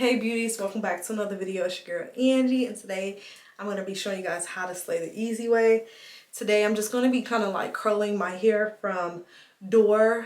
Hey beauties, welcome back to another video. It's your girl Angie, and today I'm going to be showing you guys how to slay the easy way. Today I'm just going to be kind of like curling my hair from Dorhair.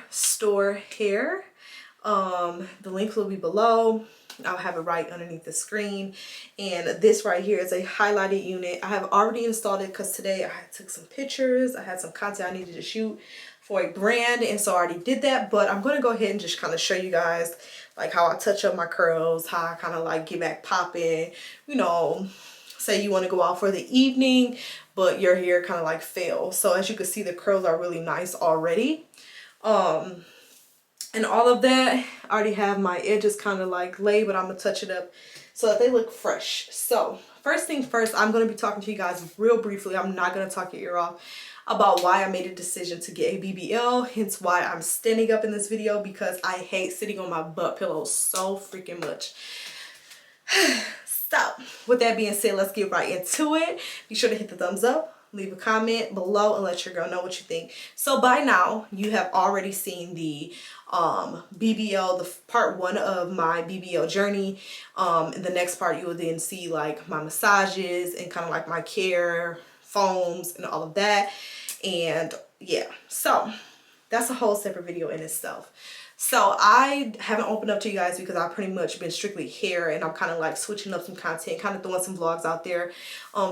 The link will be below. I'll have it right underneath the screen. And this right here is a highlighted unit. I have already installed it because today I took some pictures. I had some content I needed to shoot for a brand, and so I already did that. But I'm going to go ahead and just kind of show you guys like how I touch up my curls, how I kind of like get back popping. You know, say you want to go out for the evening but your hair kind of like fails. So as you can see, the curls are really nice already. And all of that, I already have my edges kind of like laid, but I'm gonna touch it up so that they look fresh. So first thing first, I'm gonna be talking to you guys real briefly. I'm not gonna talk your ear off about why I made a decision to get a BBL, hence why I'm standing up in this video, because I hate sitting on my butt pillow so freaking much. So with that being said, let's get right into it. Be sure to hit the thumbs up, leave a comment below, and let your girl know what you think. So by now you have already seen the BBL, the part one of my BBL journey. In the next part you will then see like my massages and kind of like my care foams and all of that. And yeah, so that's a whole separate video in itself. So I haven't opened up to you guys because I've pretty much been strictly hair, and I'm kind of like switching up some content, kind of throwing some vlogs out there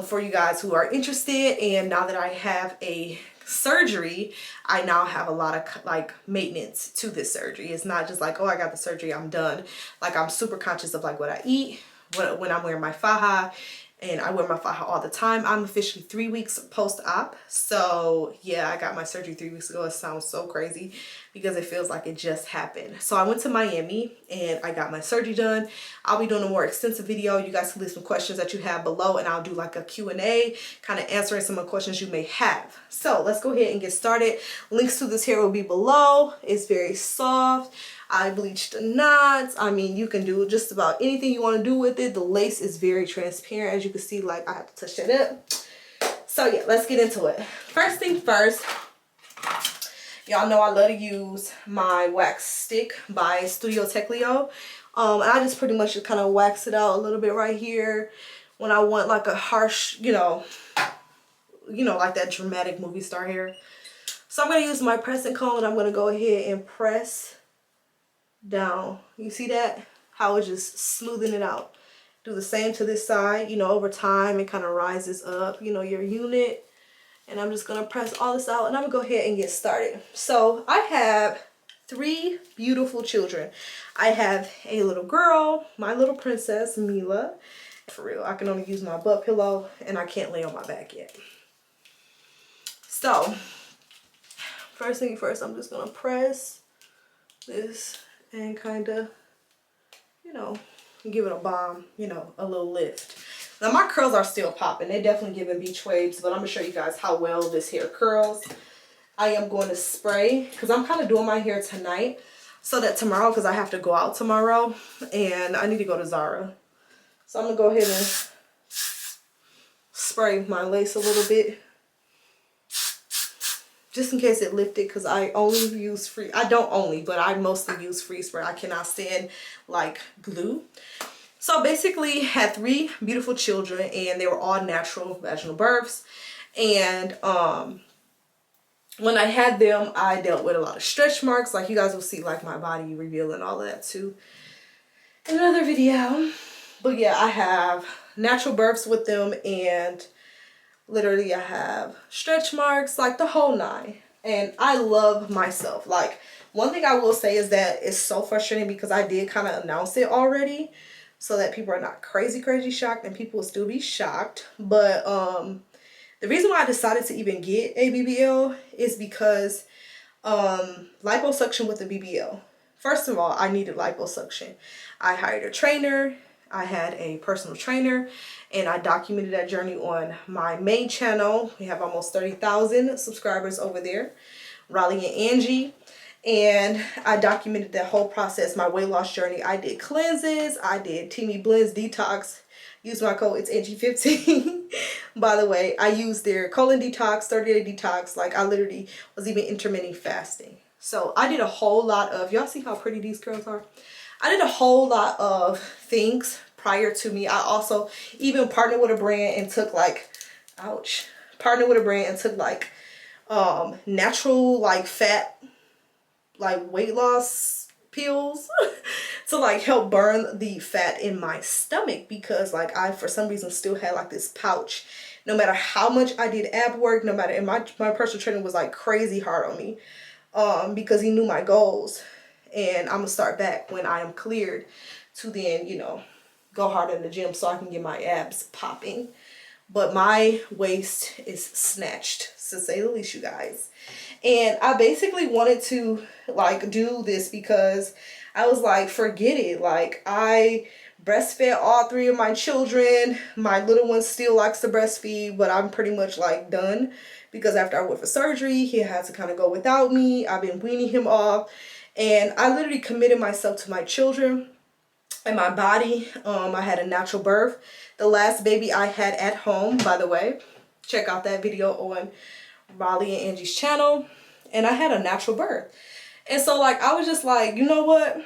for you guys who are interested. And now that I have a surgery, I now have a lot of like maintenance to this surgery. It's not just like, oh, I got the surgery, I'm done. Like, I'm super conscious of like what I eat, when I'm wearing my faja. And I wear my faja all the time. I'm officially 3 weeks post-op. So yeah, I got my surgery 3 weeks ago. It sounds so crazy because it feels like it just happened. So I went to Miami and I got my surgery done. I'll be doing a more extensive video. You guys can leave some questions that you have below, and I'll do like a Q&A, kind of answering some of the questions you may have. So let's go ahead and get started. Links to this hair will be below. It's very soft. I bleached the knots. I mean, you can do just about anything you want to do with it. The lace is very transparent. As you can see, like, I have to touch it up. So yeah, let's get into it. First thing first, y'all know I love to use my wax stick by Studio Teclio. And I just pretty much just kind of wax it out a little bit right here when I want like a harsh, you know, like that dramatic movie star hair. So I'm going to use my pressing comb, and I'm going to go ahead and press down. You see that? How it's just smoothing it out. Do the same to this side. You know, over time it kind of rises up, you know, your unit. And I'm just gonna press all this out, and I'm gonna go ahead and get started. So I have 3 beautiful children. I have a little girl, my little princess Mila. For real, I can only use my butt pillow and I can't lay on my back yet. So first thing first, I'm just gonna press this and kind of, you know, give it a bomb, you know, a little lift. Now my curls are still popping. They're definitely giving beach waves, but I'm gonna show you guys how well this hair curls. I am going to spray because I'm kind of doing my hair tonight so that tomorrow, because I have to go out tomorrow and I need to go to Zara. So I'm gonna go ahead and spray my lace a little bit, just in case it lifted, because I only use free, I don't only, but I mostly use free spray. I cannot stand like glue. So basically had 3 beautiful children, and they were all natural vaginal births. And when I had them, I dealt with a lot of stretch marks. Like, you guys will see like my body reveal and all of that too in another video. But yeah, I have natural births with them, and literally I have stretch marks, like the whole 9. And I love myself. Like, one thing I will say is that it's so frustrating because I did kind of announce it already so that people are not crazy shocked, and people will still be shocked. But the reason why I decided to even get a BBL is because liposuction with a BBL. First of all, I needed liposuction. I hired a trainer. I had a personal trainer, and I documented that journey on my main channel. We have almost 30,000 subscribers over there, Raleigh and Angie. And I documented that whole process, my weight loss journey. I did cleanses, I did Teamy Blends Detox. Use my code, it's Angie15. By the way, I used their colon detox, 30-day detox. Like, I literally was even intermittent fasting. So I did a whole lot of, y'all see how pretty these curls are? I did a whole lot of things prior to me. I also even partnered with a brand and took like, ouch, partnered with a brand and took like natural like fat, like weight loss pills to like help burn the fat in my stomach, because like I for some reason still had like this pouch. No matter how much I did ab work, no matter, and my personal trainer was like crazy hard on me because he knew my goals, and I'm gonna start back when I am cleared to then, you know, go harder in the gym so I can get my abs popping. But my waist is snatched, to say the least, you guys. And I basically wanted to like do this because I was like, forget it. Like, I breastfed all 3 of my children. My little one still likes to breastfeed, but I'm pretty much like done, because after I went for surgery, he had to kind of go without me. I've been weaning him off, and I literally committed myself to my children and my body. I had a natural birth. The last baby I had at home, by the way, check out that video on Raleigh and Angie's channel, and I had a natural birth. And so like I was just like, you know what,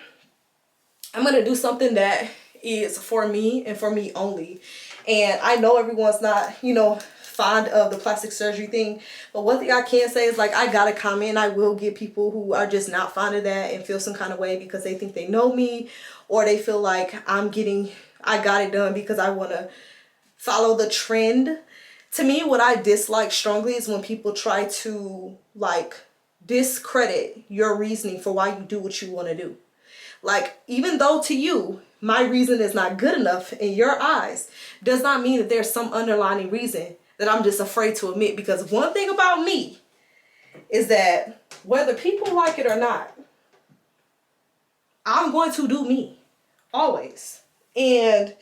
I'm gonna do something that is for me and for me only. And I know everyone's not, you know, fond of the plastic surgery thing, but one thing I can say is like I gotta comment. I will get people who are just not fond of that and feel some kind of way because they think they know me, or they feel like I got it done because I want to follow the trend. To me, what I dislike strongly is when people try to like discredit your reasoning for why you do what you want to do. Like, even though to you my reason is not good enough in your eyes, does not mean that there's some underlying reason that I'm just afraid to admit. Because one thing about me is that whether people like it or not, I'm going to do me always. And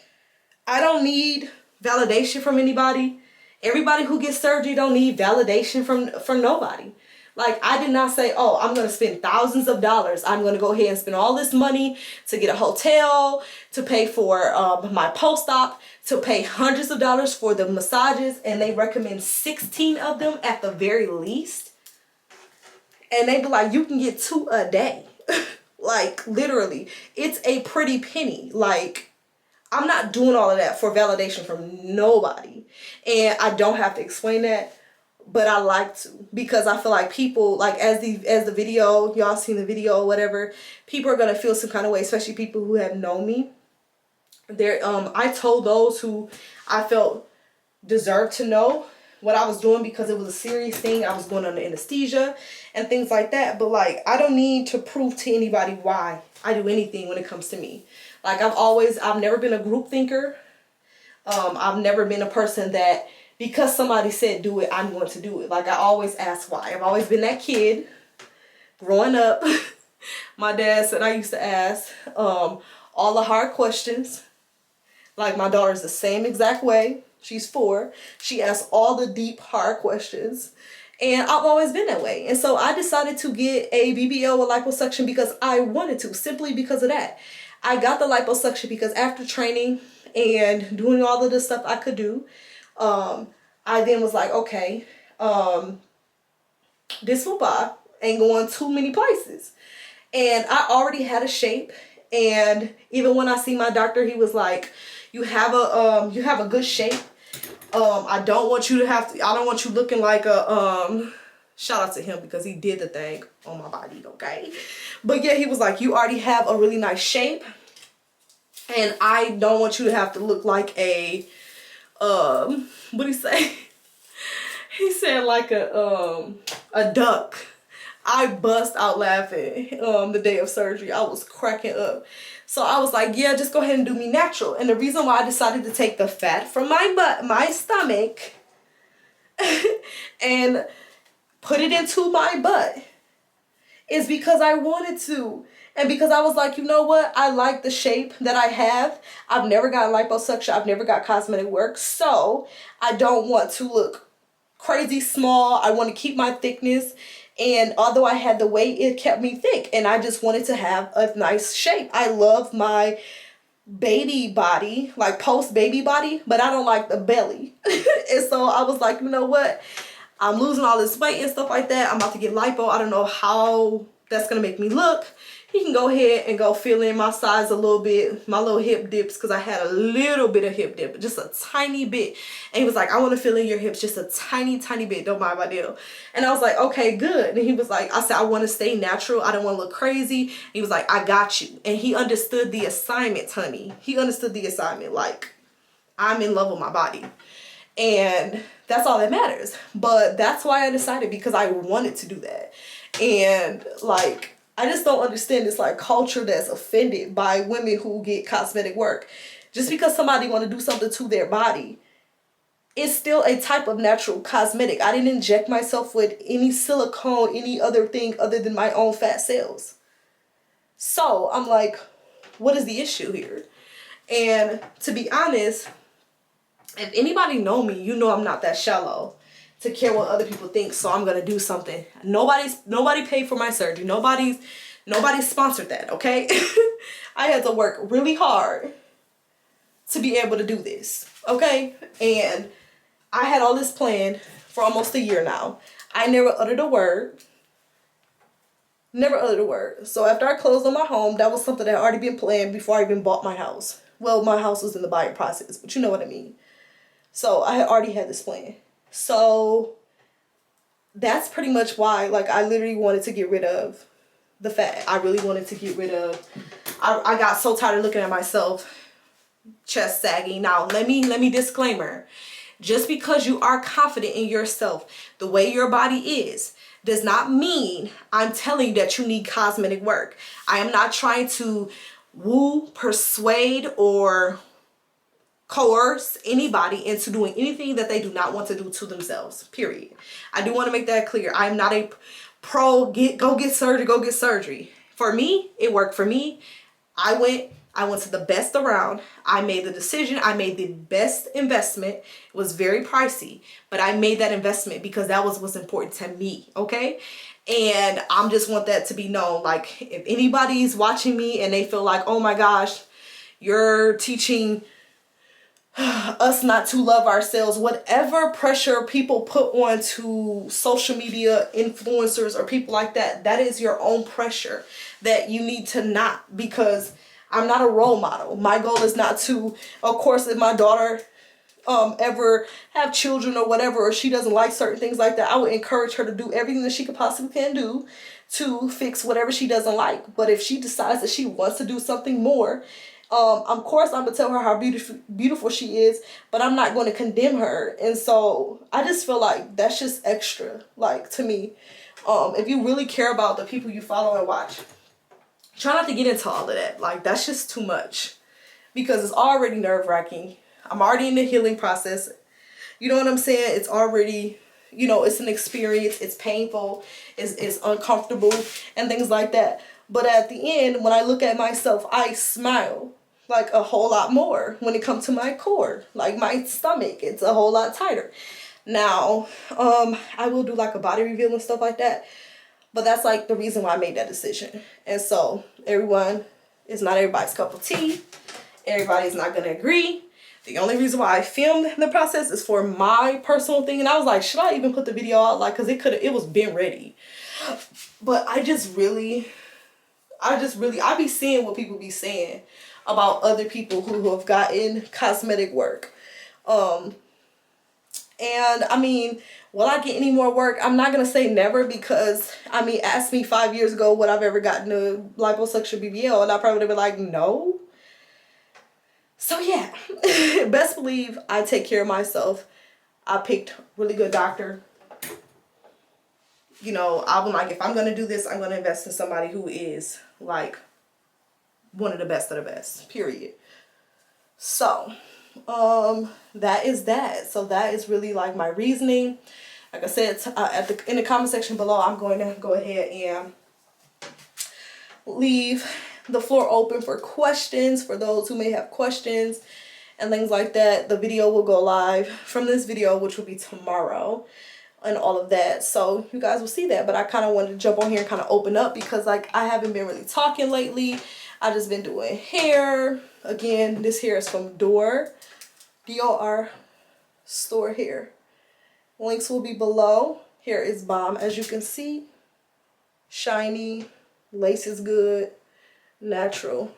I don't need validation from anybody. Everybody who gets surgery don't need validation from nobody. Like, I did not say, oh, I'm going to spend thousands of dollars. I'm going to go ahead and spend all this money to get a hotel, to pay for my post-op, to pay hundreds of dollars for the massages. And they recommend 16 of them at the very least. And they be like, you can get 2 a day. Like, literally, it's a pretty penny. Like, I'm not doing all of that for validation from nobody. And I don't have to explain that, but I like to, because I feel like people, like as the video, y'all seen the video or whatever, people are gonna feel some kind of way, especially people who have known me. I told those who I felt deserved to know what I was doing, because it was a serious thing. I was going under anesthesia and things like that. But like, I don't need to prove to anybody why I do anything when it comes to me. Like, I've never been a group thinker. I've never been a person that because somebody said do it, I'm going to do it. Like, I always ask why. I've always been that kid growing up. My dad said I used to ask all the hard questions. Like, my daughter's the same exact way. She's 4. She asks all the deep, hard questions. And I've always been that way. And so I decided to get a BBL with liposuction because I wanted to, simply because of that. I got the liposuction because after training and doing all of the stuff I could do, I then was like, okay, this fupa ain't going too many places. And I already had a shape. And even when I see my doctor, he was like, you have a good shape. I don't want you looking like a, shout out to him because he did the thing on my body, okay? But yeah, he was like, you already have a really nice shape. And I don't want you to have to look like a, what'd he say? He said like a duck. I bust out laughing the day of surgery. I was cracking up. So I was like, yeah, just go ahead and do me natural. And the reason why I decided to take the fat from my stomach and put it into my butt is because I wanted to. And because I was like, you know what? I like the shape that I have. I've never got liposuction. I've never got cosmetic work. So I don't want to look crazy small. I want to keep my thickness. And although I had the weight, it kept me thick. And I just wanted to have a nice shape. I love my baby body, like post-baby body, but I don't like the belly. And so I was like, you know what? I'm losing all this weight and stuff like that. I'm about to get lipo. I don't know how that's going to make me look. he can go ahead and go fill in my size a little bit, my little hip dips, because I had a little bit of hip dip, just a tiny bit. And he was like, I want to fill in your hips just a tiny bit, don't mind my deal. And I was like, okay, good. And he was like, I said, I want to stay natural, I don't want to look crazy. He was like, I got you. And he understood the assignment, honey. He understood the assignment. Like, I'm in love with my body, and that's all that matters. But that's why I decided, because I wanted to do that. And like, I just don't understand this like culture that's offended by women who get cosmetic work. Just because somebody want to do something to their body, it's still a type of natural cosmetic. I didn't inject myself with any silicone, any other thing other than my own fat cells. So I'm like, what is the issue here? And to be honest, if anybody know me, you know I'm not that shallow to care what other people think, so I'm gonna do something. Nobody paid for my surgery. Nobody sponsored that, okay? I had to work really hard to be able to do this, okay? And I had all this planned for almost a year now. I never uttered a word. Never uttered a word. So after I closed on my home, that was something that had already been planned before I even bought my house. Well, my house was in the buying process, but you know what I mean. So I had already had this plan. So that's pretty much why, like, I literally wanted to get rid of the fat. I really wanted to get rid of, I got so tired of looking at myself, chest sagging. Now, let me disclaimer. Just because you are confident in yourself, the way your body is, does not mean I'm telling you that you need cosmetic work. I am not trying to woo, persuade, or coerce anybody into doing anything that they do not want to do to themselves, period. I do want to make that clear. I'm not a pro go get surgery. For me, it worked for me. I went to the best around. I made the decision. I made the best investment. It was very pricey, but I made that investment because that was what's important to me, okay? And I just want that to be known. Like, if anybody's watching me and they feel like, oh my gosh, you're teaching us not to love ourselves, whatever pressure people put onto social media influencers or people like that, that is your own pressure that you need to not, because I'm not a role model. My goal is not to, of course, if my daughter ever have children or whatever, or she doesn't like certain things like that, I would encourage her to do everything that she could possibly can do to fix whatever she doesn't like. But if she decides that she wants to do something more, of course I'm gonna tell her how beautiful she is, but I'm not going to condemn her. And so I just feel like that's just extra, like, to me. If you really care about the people you follow and watch, try not to get into all of that. Like, that's just too much, because it's already nerve-wracking. I'm already in the healing process. You know what I'm saying? It's already, you know, it's an experience. It's painful. It's uncomfortable and things like that. But at the end, when I look at myself, I smile like a whole lot more when it comes to my core. Like, my stomach, it's a whole lot tighter. Now, I will do like a body reveal and stuff like that. But that's like the reason why I made that decision. And so everyone, it's not everybody's cup of tea. Everybody's not going to agree. The only reason why I filmed the process is for my personal thing. And I was like, should I even put the video out? Like, cause it was been ready. But I be seeing what people be saying about other people who have gotten cosmetic work. And I mean, will I get any more work? I'm not going to say never, because, I mean, ask me 5 years ago would I've ever gotten a liposuction BBL, and I probably would have been like, no. So yeah, best believe I take care of myself. I picked really good doctor. You know, I'm like, if I'm going to do this, I'm going to invest in somebody who is like one of the best, period. So, that is that. So that is really like my reasoning. Like I said, in the comment section below, I'm going to go ahead and leave the floor open for questions, for those who may have questions and things like that. The video will go live from this video, which will be tomorrow, and all of that. So you guys will see that. But I kind of wanted to jump on here and kind of open up, because like I haven't been really talking lately. I just been doing hair. Again, this hair is from Dorhair, D-O-R, store hair. Links will be below. Hair is bomb, as you can see. Shiny, lace is good. natural.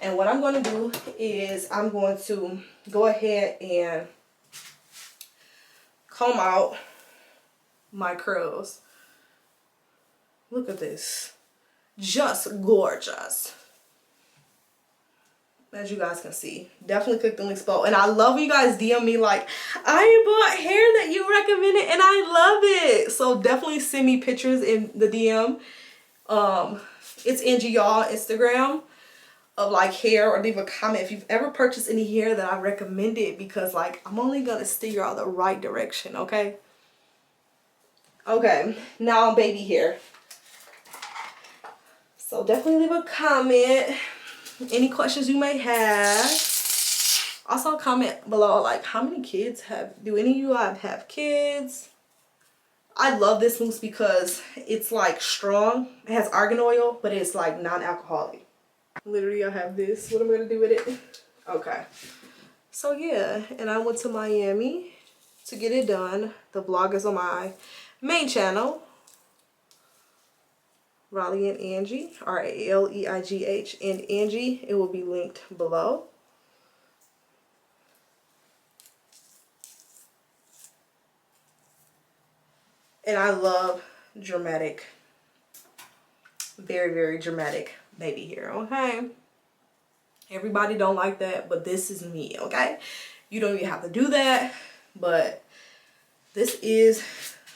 And what I'm going to do is I'm going to go ahead and comb out my curls. Look at this. Just gorgeous. As you guys can see. Definitely click the links below. And I love you guys DM me like, I bought hair that you recommended and I love it. So definitely send me pictures in the DM. It's Angie Y'all Instagram of like hair, or leave a comment if you've ever purchased any hair that I recommended, because like I'm only gonna steer y'all the right direction, okay? Okay, now baby hair. So definitely leave a comment, any questions you may have. Also comment below like how many kids do any of you have kids? I love this mousse because it's like strong. It has argan oil, but it's like non-alcoholic. Literally I have this. What am I gonna do with it? Okay. So yeah, and I went to Miami to get it done. The vlog is on my main channel, Raleigh and Angie, RALEIGH and Angie. It will be linked below. And I love dramatic, very, very dramatic baby hair, okay? Everybody don't like that, but this is me, okay? You don't even have to do that, but this is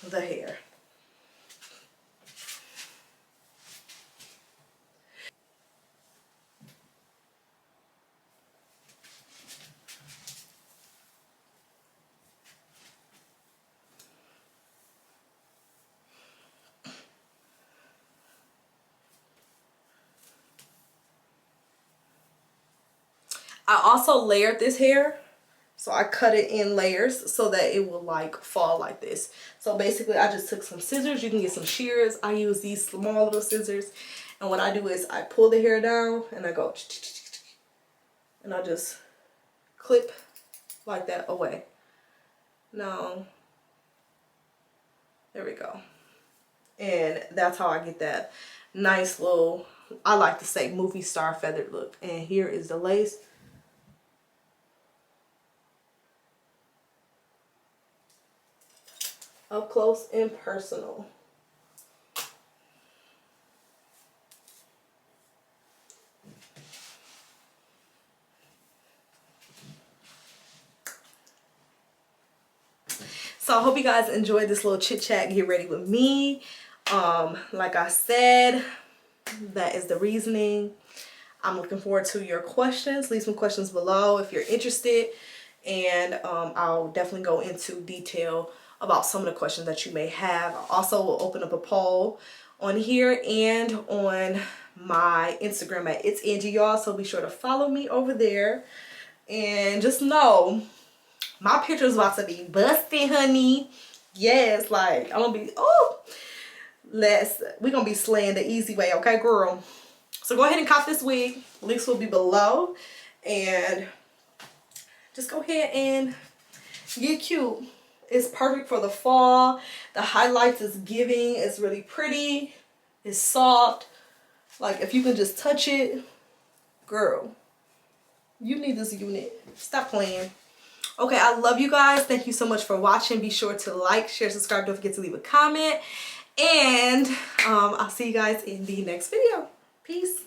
the hair. I also layered this hair, so I cut it in layers so that it will like fall like this. So basically I just took some scissors. You can get some shears. I use these small little scissors, and what I do is I pull the hair down and I go and I just clip like that away. Now there we go. And that's how I get that nice little, I like to say, movie star feathered look. And here is the lace. Up close and personal. So I hope you guys enjoyed this little chit chat, get ready with me. Like I said, that is the reasoning. I'm looking forward to your questions. Leave some questions below if you're interested, and I'll definitely go into detail about some of the questions that you may have. I also will open up a poll on here and on my Instagram at It's Angie Y'all, so be sure to follow me over there. And just know my picture is about to be busting, honey. Yes, like I'm gonna be, we're gonna be slaying the easy way, okay, girl? So go ahead and cop this wig. Links will be below, and just go ahead and get cute. It's perfect for the fall. The highlights is giving. It's really pretty. It's soft. Like if you can just touch it, girl, you need this unit. Stop playing. Okay, I love you guys. Thank you so much for watching. Be sure to like, share, subscribe. Don't forget to leave a comment. And I'll see you guys in the next video. Peace.